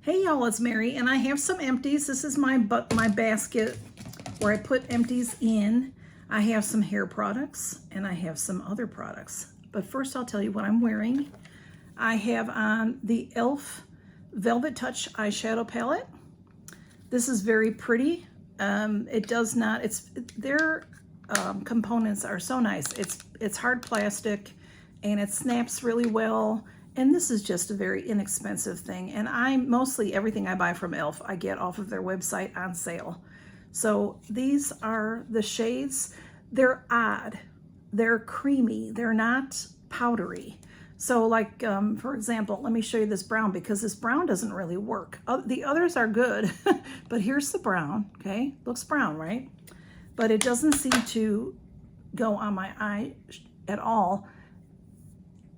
Hey y'all, it's Mary, and I have some empties. This is my basket where I put empties in. I have some hair products and I have some other products. But first I'll tell you what I'm wearing. I have on the e.l.f. Velvet Touch Eyeshadow Palette. This is very pretty. Their components are so nice. It's hard plastic and it snaps really well. And this is just a very inexpensive thing. And mostly everything I buy from e.l.f. I get off of their website on sale. So these are the shades. They're odd. They're creamy. They're not powdery. So like, for example, let me show you this brown because this brown doesn't really work. The others are good, but here's the brown, okay? Looks brown, right? But it doesn't seem to go on my eye at all.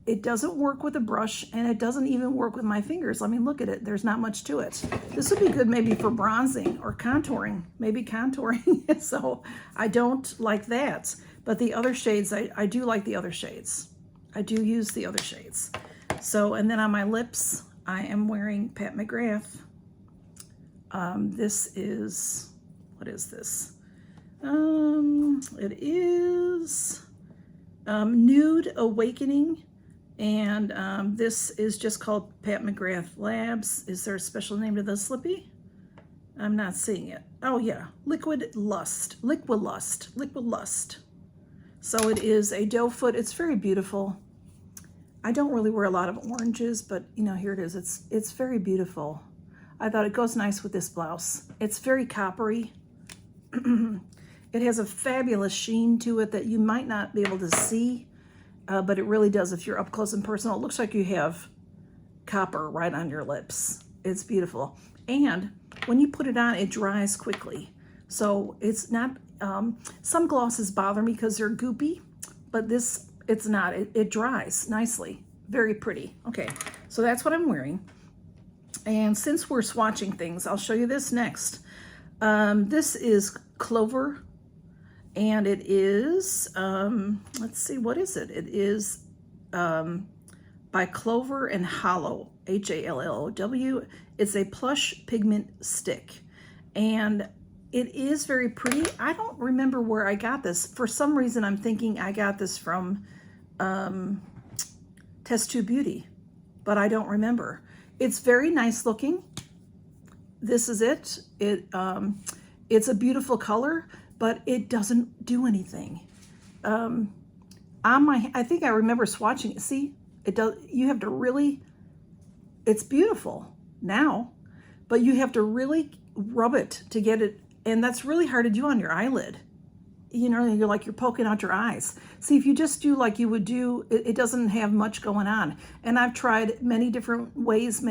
It doesn't work with a brush, and it doesn't even work with my fingers. I mean, look at it. There's not much to it. This would be good maybe for bronzing or contouring, maybe contouring. So I don't like that. But the other shades, I do like the other shades. I do use the other shades. So, and then on my lips, I am wearing Pat McGrath. This is, what is this? It is Nude Awakening. And this is just called Pat McGrath Labs. Is there a special name to this, Slippy? I'm not seeing it. Oh yeah, Liquid Lust. So it is a doe foot. It's very beautiful. I don't really wear a lot of oranges, but you know, here it is. It's very beautiful. I thought it goes nice with this blouse. It's very coppery. It has a fabulous sheen to it that you might not be able to see. But it really does if you're up close and personal. It looks like you have copper right on your lips. It's beautiful. And when you put it on, it dries quickly. So it's not, some glosses bother me because they're goopy, but this, it's not. It dries nicely. Very pretty. Okay, so that's what I'm wearing. And since we're swatching things, I'll show you this next. This is Clover. And it is, let's see, what is it? It is by Clover and Hollow, Hallow. It's a plush pigment stick. And it is very pretty. I don't remember where I got this. For some reason, I'm thinking I got this from Test Tube Beauty, but I don't remember. It's very nice looking. This is it. It's a beautiful color, but it doesn't do anything. I think I remember swatching it. See, it does. You have to really, it's beautiful now, but you have to really rub it to get it. And that's really hard to do on your eyelid. You know, you're poking out your eyes. See, if you just do like you would do, it doesn't have much going on. And I've tried many different ways,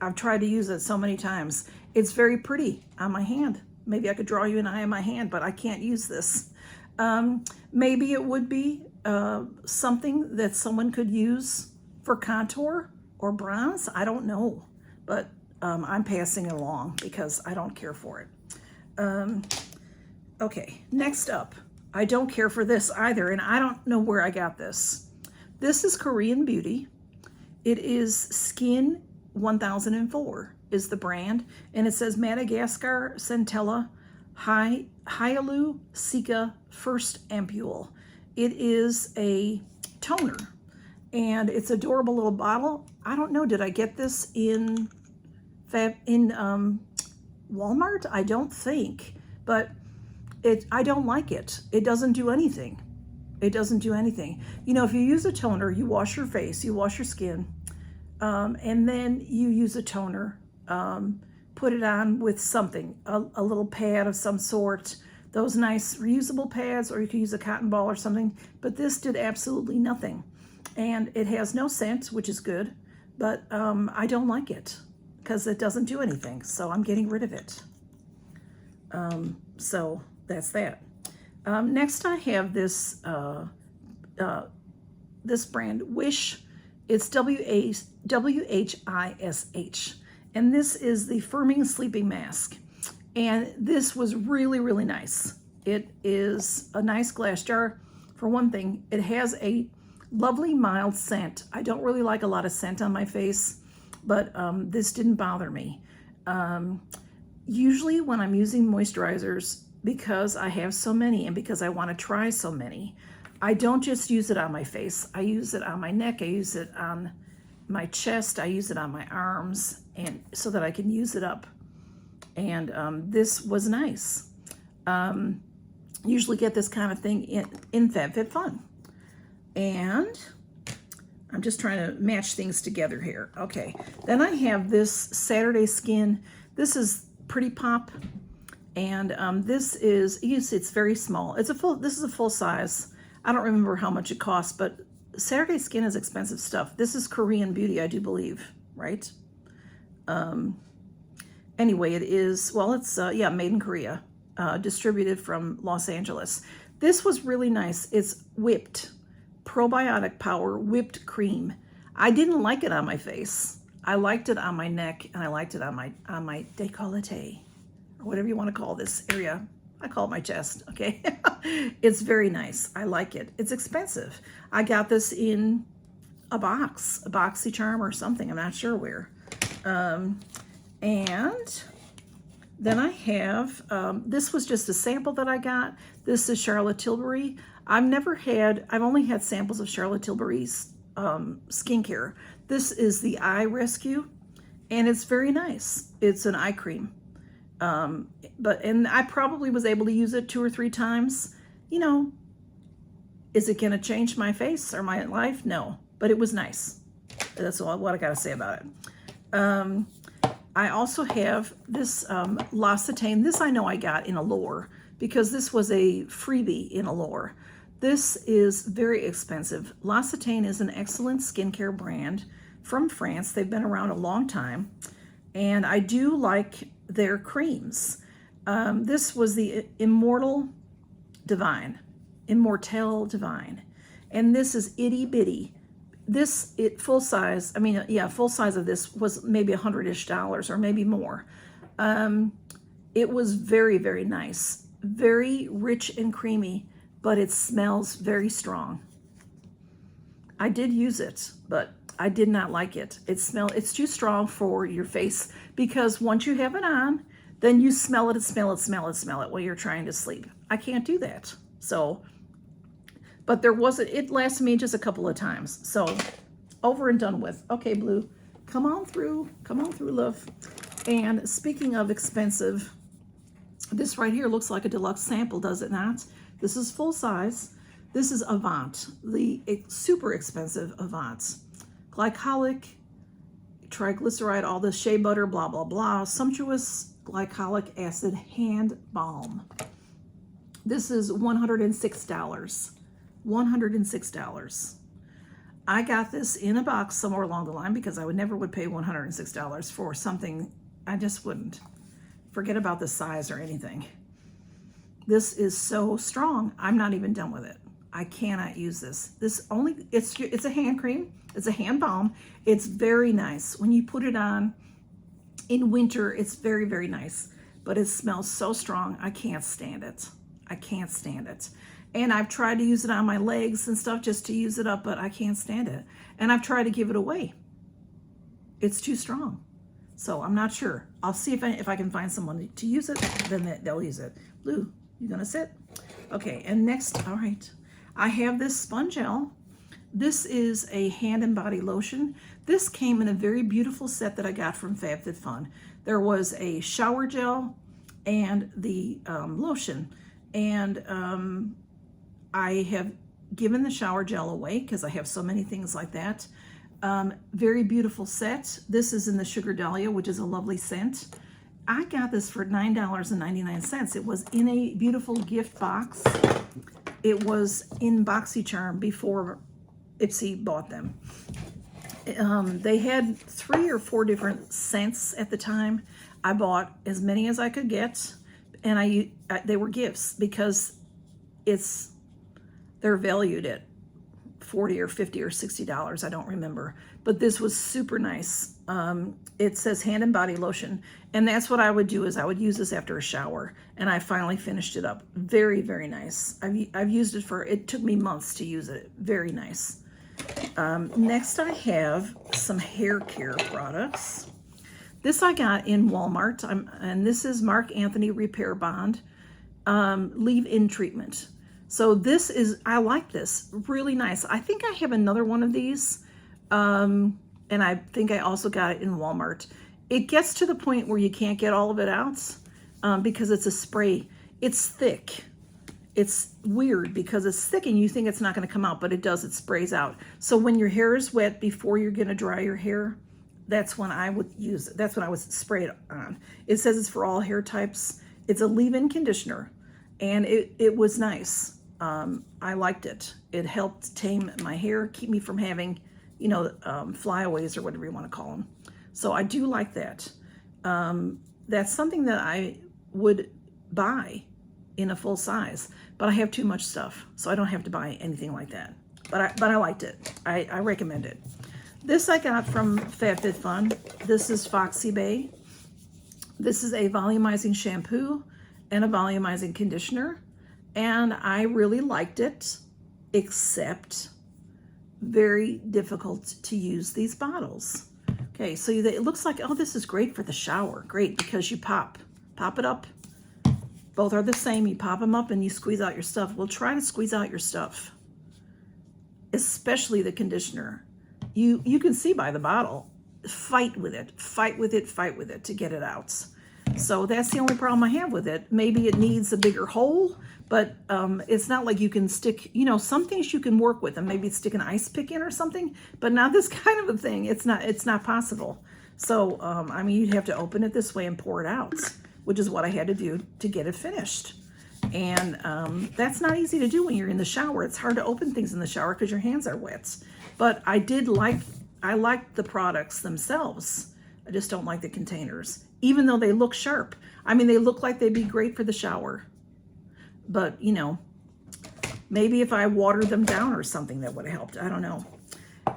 I've tried to use it so many times. It's very pretty on my hand. Maybe I could draw you an eye on my hand, but I can't use this. Maybe it would be something that someone could use for contour or bronze. I don't know, but I'm passing it along because I don't care for it. Okay, next up, I don't care for this either, and I don't know where I got this. This is Korean Beauty. It is Skin 1004 is the brand, and it says Madagascar Centella Hyaluronic Cica First Ampule. It is a toner, and it's an adorable little bottle. I don't know, did I get this in Walmart? I don't think, but I don't like it. It doesn't do anything. It doesn't do anything. You know, if you use a toner, you wash your face, you wash your skin, and then you use a toner. Put it on with something, a little pad of some sort, those nice reusable pads, or you could use a cotton ball or something, but this did absolutely nothing. And it has no scent, which is good, but I don't like it because it doesn't do anything, so I'm getting rid of it. So that's that. Next I have this this brand, Wish. It's WHISH. And this is the Firming Sleeping Mask. And this was really, really nice. It is a nice glass jar. For one thing, it has a lovely mild scent. I don't really like a lot of scent on my face, but this didn't bother me. Usually when I'm using moisturizers, because I have so many and because I want to try so many, I don't just use it on my face. I use it on my neck. I use it on my chest. I use it on my arms, and so that I can use it up. And this was nice. Usually get this kind of thing in Fab Fit Fun. And I'm just trying to match things together here. Okay, then I have this Saturday Skin. This is Pretty Pop, and this is, you see it's very small. This is a full size. I don't remember how much it costs, but Saturday Skin is expensive stuff. This is Korean beauty, I do believe, right? Anyway, it is, well, it's, yeah, made in Korea, distributed from Los Angeles. This was really nice. It's whipped, probiotic power whipped cream. I didn't like it on my face. I liked it on my neck, and I liked it on my décolleté, or whatever you want to call this area. I call it my chest, okay? It's very nice. I like it. It's expensive. I got this in a box, a Boxycharm or something. I'm not sure where. And then I have, this was just a sample that I got. This is Charlotte Tilbury. I've only had samples of Charlotte Tilbury's skincare. This is the Eye Rescue, and it's very nice. It's an eye cream. And I probably was able to use it 2 or 3 times. You know, is it going to change my face or my life? No, but it was nice. That's what I got to say about it. I also have this Latane. This I know I got in Allure because this was a freebie in Allure. This is very expensive. Latane is an excellent skincare brand from France. They've been around a long time, and I do like their creams. This was the Immortelle Divine, and this is Itty Bitty. Full size, full size of this was maybe $100-ish or maybe more. It was very, very nice, very rich and creamy, but it smells very strong. I did use it, but I did not like it. It's too strong for your face, because once you have it on, then you smell it while you're trying to sleep. I can't do that. So, but it lasted me just a couple of times. So, over and done with. Okay, Blue, come on through, love. And speaking of expensive, this right here looks like a deluxe sample, does it not? This is full size. This is Avant, the super expensive Avant. Glycolic, triglyceride, all this shea butter, blah, blah, blah. Sumptuous glycolic acid hand balm. This is $106. $106. I got this in a box somewhere along the line because I never would pay $106 for something. I just wouldn't. Forget about the size or anything. This is so strong. I'm not even done with it. I cannot use this. It's a hand cream. It's a hand balm. It's very nice. When you put it on in winter, it's very, very nice. But it smells so strong. I can't stand it. I can't stand it. And I've tried to use it on my legs and stuff just to use it up, but I can't stand it. And I've tried to give it away. It's too strong. So I'm not sure. I'll see if I can find someone to use it, then they'll use it. Blue, you gonna sit? Okay, and next, all right. I have this Spong Gel. This is a hand and body lotion. This came in a very beautiful set that I got from Fab Fit Fun. There was a shower gel and the lotion. And I have given the shower gel away because I have so many things like that. Very beautiful set. This is in the Sugar Dahlia, which is a lovely scent. I got this for $9.99. It was in a beautiful gift box. It was in Boxycharm before Ipsy bought them. They had 3 or 4 different scents at the time. I bought as many as I could get, and they were gifts because they're valued at $40 or $50 or $60. I don't remember, but this was super nice. It says hand and body lotion, and that's what I would do is I would use this after a shower, and I finally finished it up. Very, very nice. I've used it it took me months to use it. Very nice. Next I have some hair care products. This I got in Walmart, and this is Mark Anthony Repair Bond leave-in treatment. So this is, I like this, really nice. I think I have another one of these, and I think I also got it in Walmart. It gets to the point where you can't get all of it out because it's a spray. It's thick. It's weird because it's thick and you think it's not going to come out, but it does. It sprays out. So when your hair is wet before you're going to dry your hair, that's when I would use it. That's when I would spray it on. It says it's for all hair types. It's a leave-in conditioner, and it was nice. I liked it. It helped tame my hair, keep me from having, you know, flyaways or whatever you want to call them. So I do like that. That's something that I would buy in a full size, but I have too much stuff, so I don't have to buy anything like that. But I liked it. I recommend it. This I got from Fab Fit Fun. This is Foxy Bay. This is a volumizing shampoo and a volumizing conditioner, and I really liked it, except very difficult to use these bottles. Okay, so it looks like, oh, this is great for the shower. Great, because you pop it up. Both are the same. You pop them up and you squeeze out your stuff. Well, try to squeeze out your stuff, especially the conditioner. You can see by the bottle. Fight with it, fight with it, fight with it to get it out. So that's the only problem I have with it. Maybe it needs a bigger hole, but it's not like you can stick, you know, some things you can work with and maybe stick an ice pick in or something, but not this kind of a thing. It's not possible. So, I mean, you'd have to open it this way and pour it out, which is what I had to do to get it finished. And that's not easy to do when you're in the shower. It's hard to open things in the shower because your hands are wet. But I like the products themselves. I just don't like the containers, even though they look sharp. I mean, they look like they'd be great for the shower. But, you know, maybe if I watered them down or something, that would have helped. I don't know.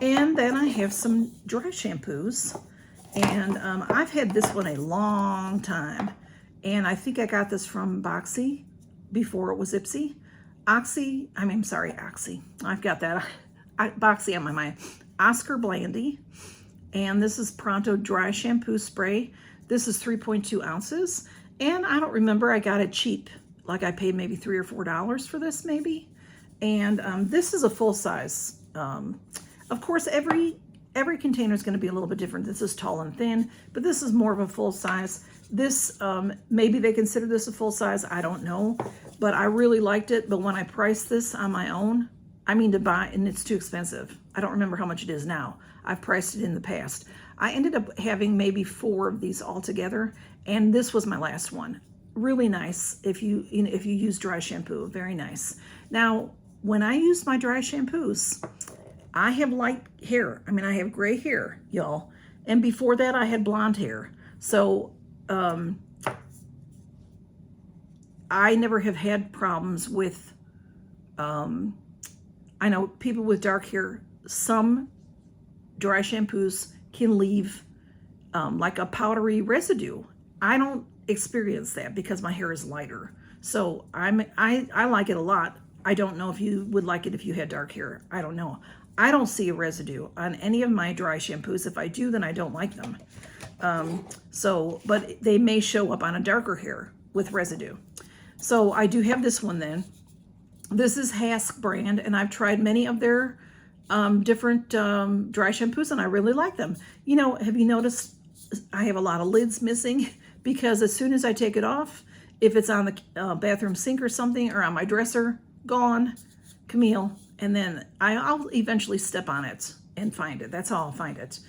And then I have some dry shampoos. And I've had this one a long time. And I think I got this from Boxy before it was Ipsy. Oxy. I've got that. Boxy on my mind. Oscar Blandy. And this is Pronto Dry Shampoo Spray. This is 3.2 ounces. And I don't remember, I got it cheap. Like I paid maybe $3 or $4 for this maybe. And this is a full size. Of course, every container is going to be a little bit different. This is tall and thin, but this is more of a full size. This, maybe they consider this a full size. I don't know, but I really liked it. But when I priced this on my own, I mean to buy, and it's too expensive. I don't remember how much it is now. I've priced it in the past. I ended up having maybe 4 of these all together, and this was my last one. Really nice if you use dry shampoo. Very nice. Now, when I use my dry shampoos, I have light hair. I mean, I have gray hair, y'all. And before that, I had blonde hair. So I never have had problems with, I know people with dark hair, some dry shampoos can leave like a powdery residue. I don't experience that because my hair is lighter. So I like it a lot. I don't know if you would like it if you had dark hair. I don't know. I don't see a residue on any of my dry shampoos. If I do, then I don't like them. But they may show up on a darker hair with residue. So I do have this one then. This is Hask brand, and I've tried many of their different dry shampoos, and I really like them. You know, have you noticed I have a lot of lids missing? Because as soon as I take it off, if it's on the bathroom sink or something, or on my dresser, gone, Camille. And then I'll eventually step on it and find it. That's how I'll find it.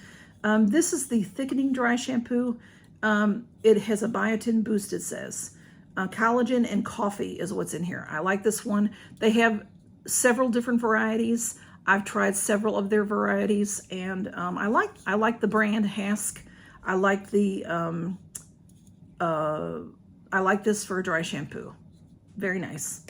This is the thickening dry shampoo. It has a biotin boost, it says. Collagen and coffee is what's in here. I like this one. They have several different varieties. I've tried several of their varieties, and I like the brand Hask. I like this for a dry shampoo. Very nice.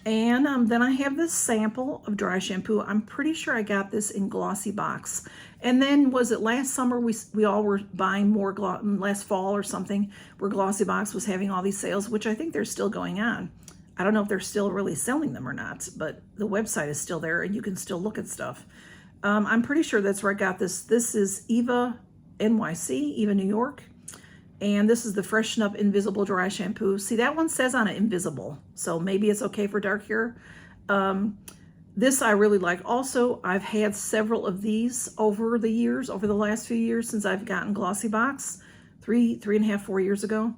And then I have this sample of dry shampoo. I'm pretty sure I got this in Glossy Box. And then was it last summer we all were buying more, last fall or something, where Glossy Box was having all these sales, which I think they're still going on. I don't know if they're still really selling them or not, but the website is still there and you can still look at stuff. I'm pretty sure that's where I got this. This is Eva NYC, Eva New York. And this is the Freshen Up Invisible Dry Shampoo. See, that one says on it invisible, so maybe it's okay for dark hair. This I really like. Also, I've had several of these over the years, over the last few years since I've gotten Glossy Box, 3.5, 4 years ago.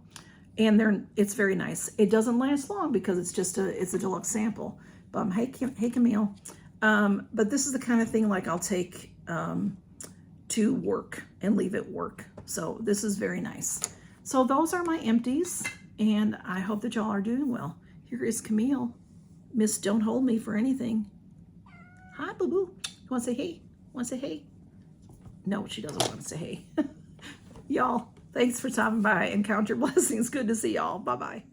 And it's very nice. It doesn't last long because it's a deluxe sample. But hey Camille. But this is the kind of thing like I'll take to work and leave it work. So this is very nice. So those are my empties, and I hope that y'all are doing well. Here is Camille. Miss Don't Hold Me for Anything. Hi, boo-boo. You want to say hey? Want to say hey? No, she doesn't want to say hey. Y'all, thanks for stopping by and count your blessings. Good to see y'all. Bye-bye.